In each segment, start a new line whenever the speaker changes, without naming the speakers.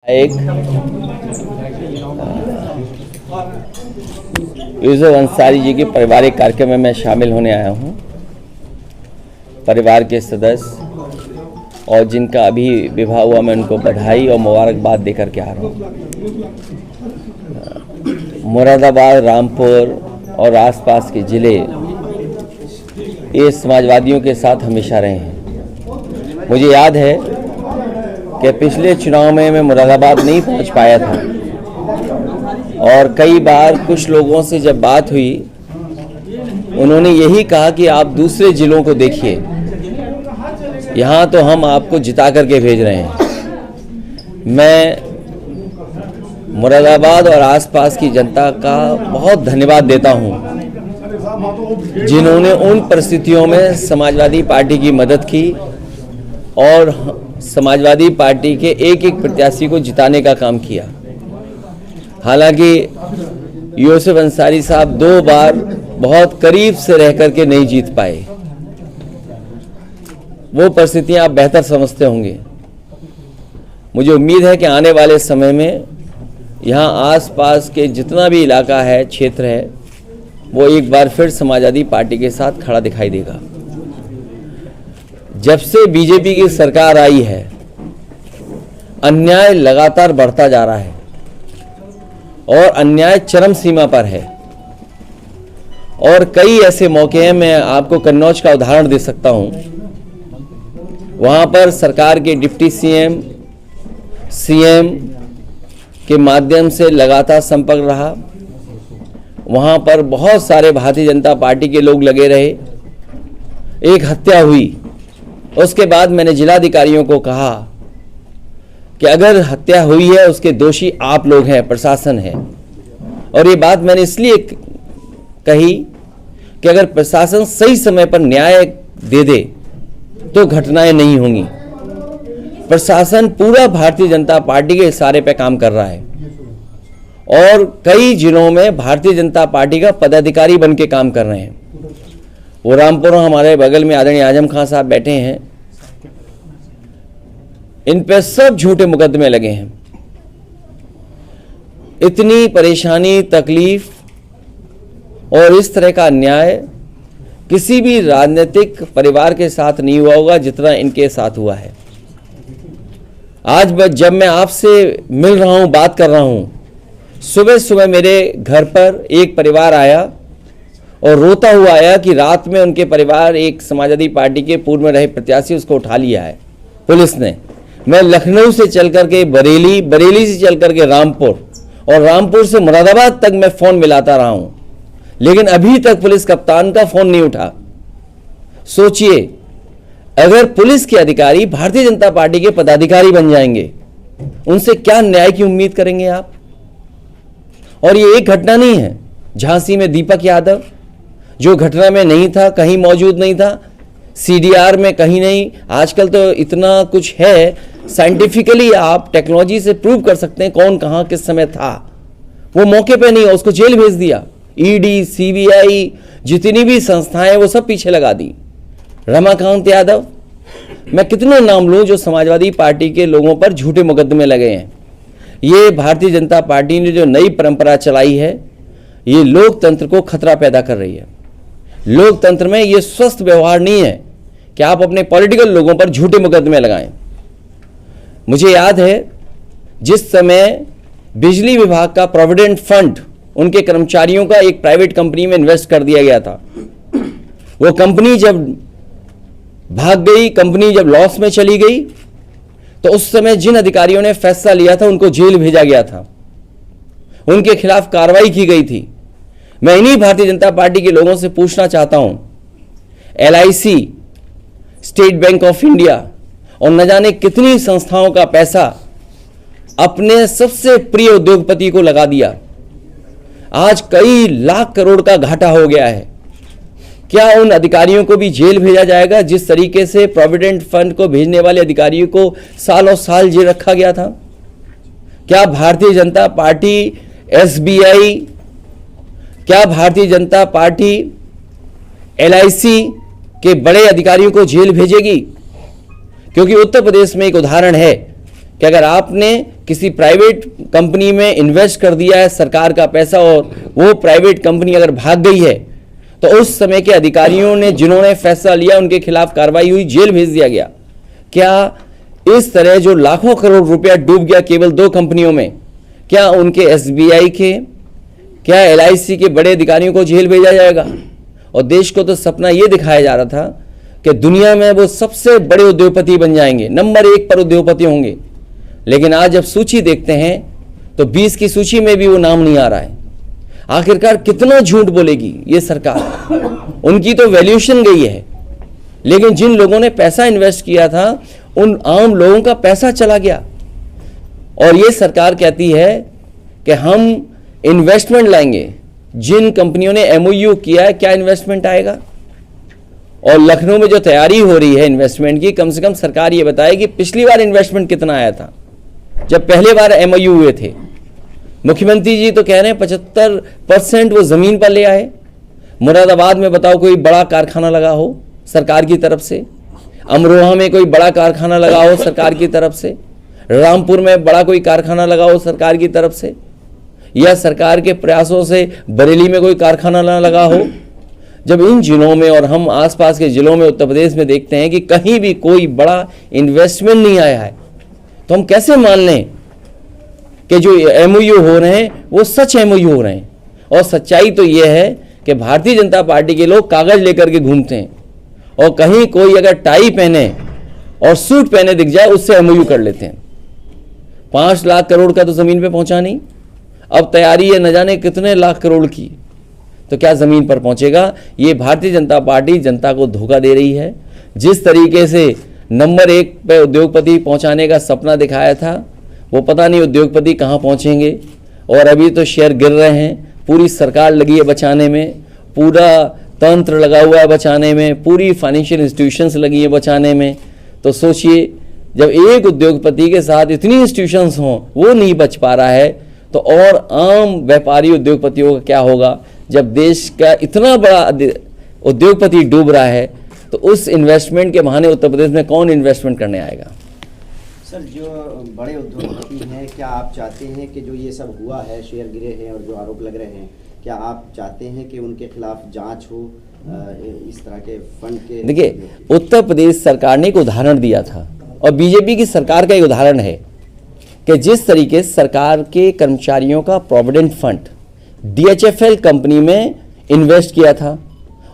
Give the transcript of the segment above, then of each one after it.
एक यूसुफ अंसारी जी के पारिवारिक कार्यक्रम में मैं शामिल होने आया हूं। परिवार के सदस्य और जिनका अभी विवाह हुआ, मैं उनको बधाई और मुबारकबाद देकर के आ रहा हूं। मुरादाबाद, रामपुर और आसपास के ज़िले ये समाजवादियों के साथ हमेशा रहे हैं। मुझे याद है कि पिछले चुनाव में मैं मुरादाबाद नहीं पहुंच पाया था और कई बार कुछ लोगों से जब बात हुई, उन्होंने यही कहा कि आप दूसरे ज़िलों को देखिए, यहाँ तो हम आपको जिता करके भेज रहे हैं। मैं मुरादाबाद और आसपास की जनता का बहुत धन्यवाद देता हूँ, जिन्होंने उन परिस्थितियों में समाजवादी पार्टी की मदद की और समाजवादी पार्टी के एक एक प्रत्याशी को जिताने का काम किया। हालांकि यूसुफ अंसारी साहब 2 बार बहुत करीब से रह करके नहीं जीत पाए। वो परिस्थितियां आप बेहतर समझते होंगे। मुझे उम्मीद है कि आने वाले समय में यहाँ आसपास के जितना भी इलाका है, क्षेत्र है, वो एक बार फिर समाजवादी पार्टी के साथ खड़ा दिखाई देगा। जब से बीजेपी की सरकार आई है, अन्याय लगातार बढ़ता जा रहा है और अन्याय चरम सीमा पर है। और कई ऐसे मौके हैं, मैं आपको कन्नौज का उदाहरण दे सकता हूं। वहां पर सरकार के डिप्टी सीएम के माध्यम से लगातार संपर्क रहा। वहां पर बहुत सारे भारतीय जनता पार्टी के लोग लगे रहे। एक हत्या हुई, उसके बाद मैंने जिलाधिकारियों को कहा कि अगर हत्या हुई है उसके दोषी आप लोग हैं, प्रशासन है। और ये बात मैंने इसलिए कही कि अगर प्रशासन सही समय पर न्याय दे दे तो घटनाएं नहीं होंगी। प्रशासन पूरा भारतीय जनता पार्टी के इशारे पे काम कर रहा है और कई जिलों में भारतीय जनता पार्टी का पदाधिकारी बन के काम कर रहे हैं। वो रामपुर हमारे बगल में आदरणीय आजम खान साहब बैठे हैं, इन पे सब झूठे मुकदमे लगे हैं। इतनी परेशानी, तकलीफ और इस तरह का अन्याय किसी भी राजनीतिक परिवार के साथ नहीं हुआ होगा जितना इनके साथ हुआ है। आज जब मैं आपसे मिल रहा हूं, बात कर रहा हूं, सुबह सुबह मेरे घर पर एक परिवार आया और रोता हुआ आया कि रात में उनके परिवार, एक समाजवादी पार्टी के पूर्व में रहे प्रत्याशी, उसको उठा लिया है पुलिस ने। मैं लखनऊ से चल करके बरेली, बरेली से चल करके रामपुर और रामपुर से मुरादाबाद तक मैं फ़ोन मिलाता रहा हूं, लेकिन अभी तक पुलिस कप्तान का फ़ोन नहीं उठा। सोचिए, अगर पुलिस के अधिकारी भारतीय जनता पार्टी के पदाधिकारी बन जाएंगे, उनसे क्या न्याय की उम्मीद करेंगे आप? और ये एक घटना नहीं है। झांसी में दीपक यादव, जो घटना में नहीं था, कहीं मौजूद नहीं था, सीडीआर में कहीं नहीं। आजकल तो इतना कुछ है, साइंटिफिकली आप टेक्नोलॉजी से प्रूव कर सकते हैं कौन कहां किस समय था। वो मौके पे नहीं, उसको जेल भेज दिया। ईडी, सीबीआई, जितनी भी संस्थाएं, वो सब पीछे लगा दी। रमाकांत यादव, मैं कितने नाम लूं जो समाजवादी पार्टी के लोगों पर झूठे मुकदमे लगे हैं। ये भारतीय जनता पार्टी ने जो नई परंपरा चलाई है, ये लोकतंत्र को खतरा पैदा कर रही है। लोकतंत्र में ये स्वस्थ व्यवहार नहीं है कि आप अपने पॉलिटिकल लोगों पर झूठे मुकदमे लगाएं। मुझे याद है, जिस समय बिजली विभाग का प्रोविडेंट फंड, उनके कर्मचारियों का एक प्राइवेट कंपनी में इन्वेस्ट कर दिया गया था। वो कंपनी जब भाग गई, कंपनी जब लॉस में चली गई, तो उस समय जिन अधिकारियों ने फैसला लिया था उनको जेल भेजा गया था, उनके खिलाफ कार्रवाई की गई थी। मैं इन्हीं भारतीय जनता पार्टी के लोगों से पूछना चाहता हूं, LIC, state bank of India और न जाने कितनी संस्थाओं का पैसा अपने सबसे प्रिय उद्योगपति को लगा दिया। आज कई लाख करोड़ का घाटा हो गया है। क्या उन अधिकारियों को भी जेल भेजा जाएगा जिस तरीके से प्रोविडेंट फंड को भेजने वाले अधिकारियों को सालों साल जेल रखा गया था? क्या भारतीय जनता पार्टी SBI, क्या भारतीय जनता पार्टी LIC के बड़े अधिकारियों को जेल भेजेगी? क्योंकि उत्तर प्रदेश में एक उदाहरण है कि अगर आपने किसी प्राइवेट कंपनी में इन्वेस्ट कर दिया है सरकार का पैसा और वो प्राइवेट कंपनी अगर भाग गई है तो उस समय के अधिकारियों ने जिन्होंने फैसला लिया उनके खिलाफ कार्रवाई हुई, जेल भेज दिया गया। क्या इस तरह जो लाखों करोड़ रुपया डूब गया केवल 2 कंपनियों में, क्या उनके SBI के, क्या LIC के बड़े अधिकारियों को जेल भेजा जाएगा? और देश को तो सपना यह दिखाया जा रहा था कि दुनिया में वो सबसे बड़े उद्योगपति बन जाएंगे, नंबर 1 पर उद्योगपति होंगे। लेकिन आज जब सूची देखते हैं तो 20 की सूची में भी वो नाम नहीं आ रहा है। आखिरकार कितना झूठ बोलेगी ये सरकार? उनकी तो वैल्यूएशन गई है, लेकिन जिन लोगों ने पैसा इन्वेस्ट किया था उन आम लोगों का पैसा चला गया। और ये सरकार कहती है कि हम इन्वेस्टमेंट लाएंगे। जिन कंपनियों ने MOU किया है, क्या इन्वेस्टमेंट आएगा? और लखनऊ में जो तैयारी हो रही है इन्वेस्टमेंट की, कम से कम सरकार ये बताए कि पिछली बार इन्वेस्टमेंट कितना आया था जब पहले बार MOU हुए थे। मुख्यमंत्री जी तो कह रहे हैं 75% वो जमीन पर ले आए। मुरादाबाद में बताओ कोई बड़ा कारखाना लगा हो सरकार की तरफ से, अमरोहा में कोई बड़ा कारखाना लगा हो सरकार की तरफ से, रामपुर में बड़ा कोई कारखाना लगा हो सरकार की तरफ से, या सरकार के प्रयासों से बरेली में कोई कारखाना ना लगा हो। जब इन जिलों में और हम आसपास के जिलों में उत्तर प्रदेश में देखते हैं कि कहीं भी कोई बड़ा इन्वेस्टमेंट नहीं आया है, तो हम कैसे मान लें कि जो MOU हो रहे हैं वो सच MOU हो रहे हैं? और सच्चाई तो ये है कि भारतीय जनता पार्टी के लोग कागज लेकर के घूमते हैं और कहीं कोई अगर टाई पहने और सूट पहने दिख जाए उससे MOU कर लेते हैं। 5 लाख करोड़ का तो जमीन पे पहुंचा नहीं, अब तैयारी है न जाने कितने लाख करोड़ की, तो क्या जमीन पर पहुंचेगा? ये भारतीय जनता पार्टी जनता को धोखा दे रही है। जिस तरीके से नंबर 1 पे उद्योगपति पहुंचाने का सपना दिखाया था, वो पता नहीं उद्योगपति कहां पहुंचेंगे। और अभी तो शेयर गिर रहे हैं, पूरी सरकार लगी है बचाने में, पूरा तंत्र लगा हुआ है बचाने में, पूरी फाइनेंशियल इंस्टीट्यूशंस लगी है बचाने में। तो सोचिए, जब एक उद्योगपति के साथ इतनी इंस्टीट्यूशंस हों वो नहीं बच पा रहा है, तो और आम व्यापारी उद्योगपतियों का क्या होगा? जब देश का इतना बड़ा उद्योगपति डूब रहा है तो उस इन्वेस्टमेंट के बहाने उत्तर प्रदेश में कौन इन्वेस्टमेंट करने आएगा?
सर, जो बड़े उद्योगपति हैं, क्या आप चाहते हैं कि जो ये सब हुआ है, शेयर गिरे हैं और जो आरोप लग रहे हैं, क्या आप चाहते हैं कि उनके खिलाफ जांच हो इस तरह के फंड के?
देखिए, उत्तर प्रदेश सरकार ने एक उदाहरण दिया था और बीजेपी की सरकार का एक उदाहरण है कि जिस तरीके सरकार के कर्मचारियों का प्रोविडेंट फंड DHFL कंपनी में इन्वेस्ट किया था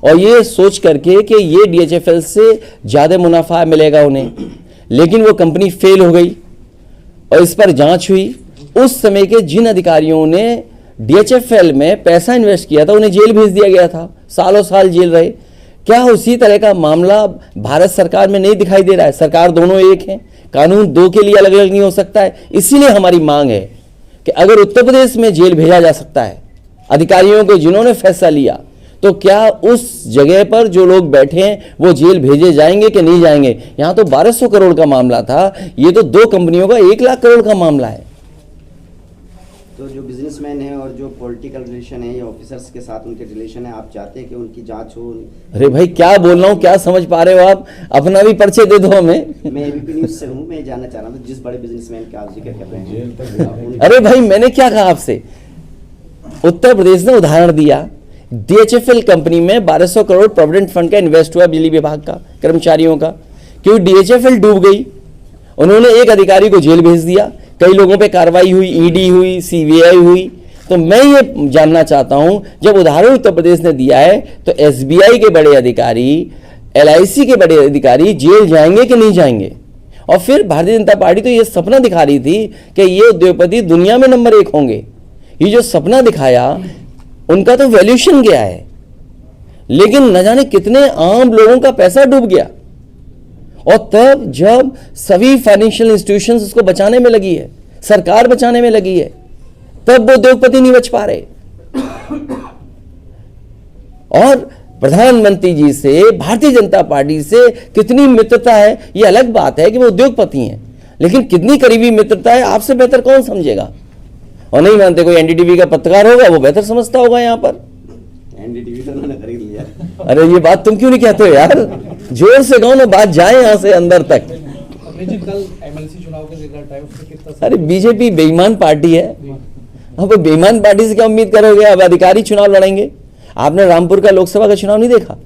और ये सोच करके कि ये DHFL से ज़्यादा मुनाफा मिलेगा उन्हें, लेकिन वो कंपनी फेल हो गई और इस पर जांच हुई। उस समय के जिन अधिकारियों ने DHFL में पैसा इन्वेस्ट किया था उन्हें जेल भेज दिया गया था, सालों साल जेल रहे। क्या उसी तरह का मामला भारत सरकार में नहीं दिखाई दे रहा है? सरकार दोनों एक है, कानून 2 के लिए अलग अलग नहीं हो सकता है। इसीलिए हमारी मांग है कि अगर उत्तर प्रदेश में जेल भेजा जा सकता है अधिकारियों को जिन्होंने फैसला लिया, तो क्या उस जगह पर जो लोग बैठे हैं वो जेल भेजे जाएंगे कि नहीं जाएंगे? यहां तो 1200 करोड़ का मामला था, ये तो 2 कंपनियों का 1 लाख करोड़ का मामला है।
तो जो बिजनेसमैन है और जो पॉलिटिकल रिलेशन है या ऑफिसर्स के साथ उनके रिलेशन है, आप चाहते हैं कि उनकी जांच हो?
अरे भाई, क्या बोल रहा हूँ, क्या समझ पा रहे हो आप? अपना भी परिचय दे दो हमें।
मैं ABP न्यूज से हूँ, मैं जानना चाह रहा हूँ जिस बड़े बिजनेसमैन का आप जिक्र कर रहे हैं।
अरे भाई, मैंने क्या कहा आपसे? उत्तर प्रदेश ने उदाहरण दिया, DHFL कंपनी में 1200 करोड़ प्रोविडेंट फंड का इन्वेस्ट हुआ बिजली विभाग का कर्मचारियों का, क्योंकि DHFL डूब गई, उन्होंने एक अधिकारी को जेल भेज दिया, कई लोगों पे कार्रवाई हुई, ED हुई, CBI हुई। तो मैं ये जानना चाहता हूं, जब उदाहरण उत्तर प्रदेश ने दिया है तो SBI के बड़े अधिकारी, LIC के बड़े अधिकारी जेल जाएंगे कि नहीं जाएंगे? और फिर भारतीय जनता पार्टी तो ये सपना दिखा रही थी कि ये उद्योगपति दुनिया में नंबर 1 होंगे। ये जो सपना दिखाया उनका तो वैल्यूएशन गया है, लेकिन न जाने कितने आम लोगों का पैसा डूब गया। और तब जब सभी फाइनेंशियल इंस्टीट्यूशंस उसको बचाने में लगी है, सरकार बचाने में लगी है, तब वो उद्योगपति नहीं बच पा रहे। और प्रधानमंत्री जी से, भारतीय जनता पार्टी से कितनी मित्रता है, ये अलग बात है कि वो उद्योगपति हैं, लेकिन कितनी करीबी मित्रता है आपसे बेहतर कौन समझेगा? और नहीं मानते, कोई NDTV का पत्रकार होगा, वो बेहतर समझता होगा। यहाँ पर
NDTV तो उन्होंने खरीद लिया।
अरे ये बात तुम क्यों नहीं कहते हो यार? जोर से कहो ना, बात जाए यहां से अंदर तक।
जी कल एमएलसी चुनाव का रिजल्ट आया, उसमें कितना
अरे बीजेपी बेईमान पार्टी है, अब बेईमान पार्टी से क्या उम्मीद करोगे? अब अधिकारी चुनाव लड़ेंगे। आपने रामपुर का लोकसभा का चुनाव नहीं देखा?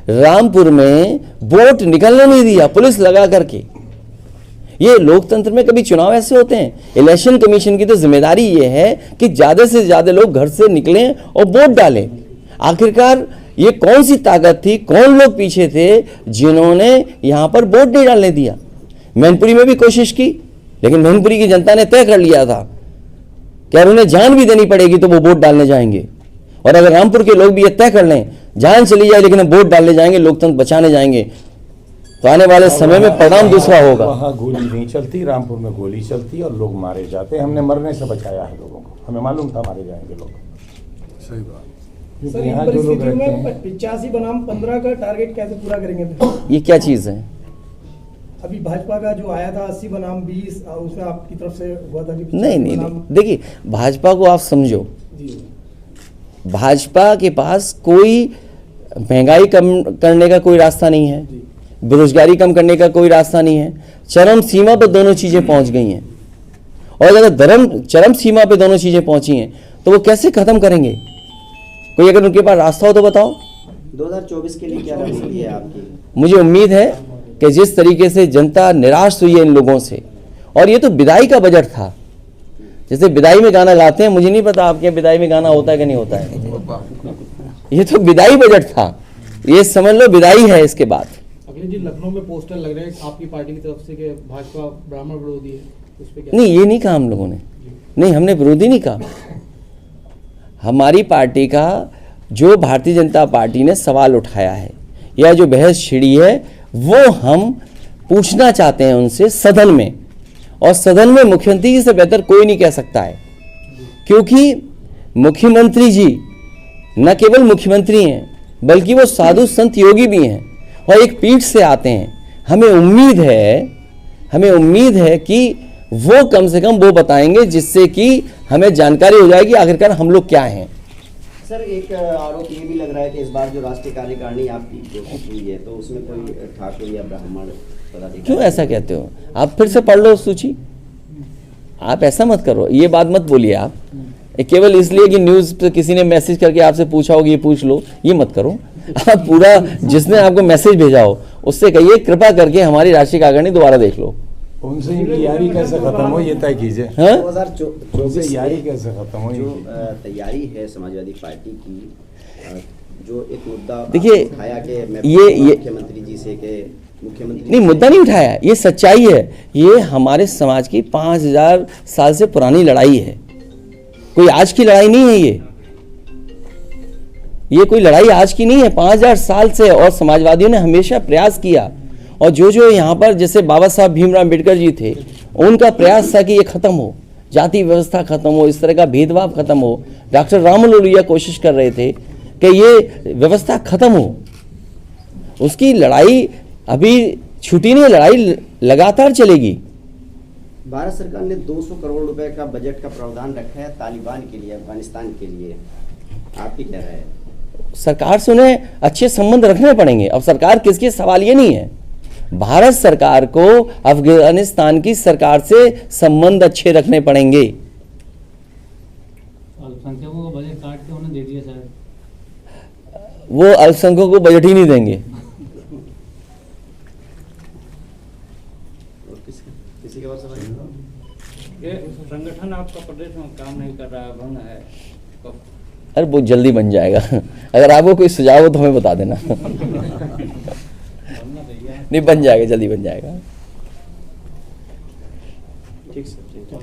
रामपुर में वोट निकलने नहीं दिया पुलिस लगा करके। ये लोकतंत्र में कभी चुनाव ऐसे होते हैं? इलेक्शन कमीशन की तो जिम्मेदारी ये है कि ज्यादा से ज्यादा लोग घर से निकलें और वोट डालें। आखिरकार ये कौन सी ताकत थी, कौन लोग पीछे थे जिन्होंने यहां पर वोट नहीं डालने दिया? मैनपुरी में भी कोशिश की, लेकिन मैनपुरी की जनता ने तय कर लिया था कि अगर उन्हें जान भी देनी पड़ेगी तो वो वोट डालने जाएंगे। और अगर रामपुर के लोग भी ये तय कर लें जान चली जाए लेकिन हम वोट डालने जाएंगे, लोकतंत्र बचाने जाएंगे, तो आने वाले समय में परिणाम दूसरा होगा।
वहाँ गोली नहीं चलती, रामपुर में गोली चलती और लोग मारे जाते। हमने मरने से बचाया है लोगों को, हमें मालूम था मारे जाएंगे लोग।
सही बात।
सर, इन
यहाँ जो लोग
परिस्थितियों
रहते
में
हैं
85 बनाम 15 का टारगेट कैसे पूरा करेंगे?
ये क्या चीज है?
अभी भाजपा का जो आया था 80 बनाम 20, उसमें आपकी तरफ से हुआ था कि 85
नहीं,
बनाम-
देखिए भाजपा को आप समझो,
जी
भाजपा के पास कोई महंगाई कम करने का कोई रास्ता नहीं है, बेरोजगारी कम करने का कोई रास्ता नहीं है। चरम सीमा पर दोनों चीजें पहुंच गई हैं, और अगर चरम सीमा पर दोनों चीजें पहुंची हैं तो वो कैसे खत्म करेंगे? कोई अगर उनके पास रास्ता हो तो बताओ।
2024 के लिए क्या रणनीति है आपकी?
मुझे उम्मीद है कि जिस तरीके से जनता निराश हुई है इन लोगों से, और ये तो विदाई का बजट था, जैसे विदाई में गाना गाते हैं, मुझे नहीं पता आपके यहाँ विदाई में गाना होता है कि नहीं होता है। ये तो विदाई बजट था, ये समझ लो विदाई है इसके बाद।
अखिलेश जी, लखनऊ में पोस्टर लग रहे हैं आपकी पार्टी की तरफ से कि भाजपा ब्राह्मण विरोधी है, उस पे क्या?
नहीं, ये नहीं कहा हम लोगों ने, नहीं हमने विरोधी नहीं कहा। हमारी पार्टी का जो भारतीय जनता पार्टी ने सवाल उठाया है या जो बहस छिड़ी है वो हम पूछना चाहते हैं उनसे सदन में, और सदन में मुख्यमंत्री जी से बेहतर कोई नहीं कह सकता है, क्योंकि मुख्यमंत्री जी न केवल मुख्यमंत्री हैं बल्कि वो साधु संत योगी भी हैं और एक पीठ से आते हैं। हमें उम्मीद है कि वो कम से कम वो बताएंगे जिससे कि हमें जानकारी हो जाएगी आखिरकार हम लोग क्या हैं।
सर, एक आरोप ये भी लग रहा है कि इस बार जो राष्ट्रीय कार्यकारिणी आपकी घोषित हुई है तो उसमें कोई ठाकुर या ब्राह्मण पदाधिकारी।
क्यों ऐसा कहते हो? आप फिर से पढ़ लो सूची। आप ऐसा मत करो, ये बात मत बोलिए आप, केवल इसलिए कि न्यूज़ पे किसी ने मैसेज करके आपसे पूछा होगा ये पूछ लो, ये मत करो। आप पूरा जिसने आपको मैसेज भेजा हो उससे कहिए कृपा करके हमारी राष्ट्रीय कार्यकारिणी दोबारा देख लो।
उनसे इनकी यारी कैसे खत्म हो ये तय कीजिए।
हाँ?
2024
यारी कैसे खत्म हो?
जो तैयारी है समाजवादी पार्टी की, जो एक मुद्दा
देखिए,
उठाया कि मैं
ये
मुख्यमंत्री जी से कि मुख्यमंत्री
नहीं, मुद्दा नहीं उठाया, ये सच्चाई है। ये हमारे समाज की 5000 साल से पुरानी लड़ाई है, कोई आज की लड़ाई नहीं है। ये कोई लड़ाई आज की नहीं है, 5000 साल से, और समाजवादियों ने हमेशा प्रयास किया। और जो यहाँ पर जैसे बाबा साहब भीमराव अम्बेडकर जी थे, उनका प्रयास था कि ये खत्म हो, जाति व्यवस्था खत्म हो, इस तरह का भेदभाव खत्म हो। डॉक्टर राममोहन लोहिया कोशिश कर रहे थे कि ये व्यवस्था खत्म हो। उसकी लड़ाई अभी छुटी नहीं, लड़ाई लगातार चलेगी।
भारत सरकार ने 200 करोड़ रुपए का बजट का प्रावधान रखा है तालिबान के लिए, अफगानिस्तान के लिए, आपकी क्या राय है?
सरकार से उन्हें अच्छे संबंध रखने पड़ेंगे। अब सरकार किसकी, सवाल ये नहीं है। भारत सरकार को अफगानिस्तान की सरकार से संबंध अच्छे रखने पड़ेंगे।
अल्पसंख्यकों को बजट काट के उन्हें दे दिया शायद।
वो अल्पसंख्यकों को बजट ही नहीं देंगे।
किसी के पास सवाल?
ये संगठन आपका प्रदेश में काम नहीं कर रहा है, भंग है, कब?
अरे बहुत जल्दी बन जाएगा। अगर आपको कोई सुझाव हो तो हमें बता देना। नहीं, बन जाएगा, जल्दी बन जाएगा।
ठीक सर, ठीक है।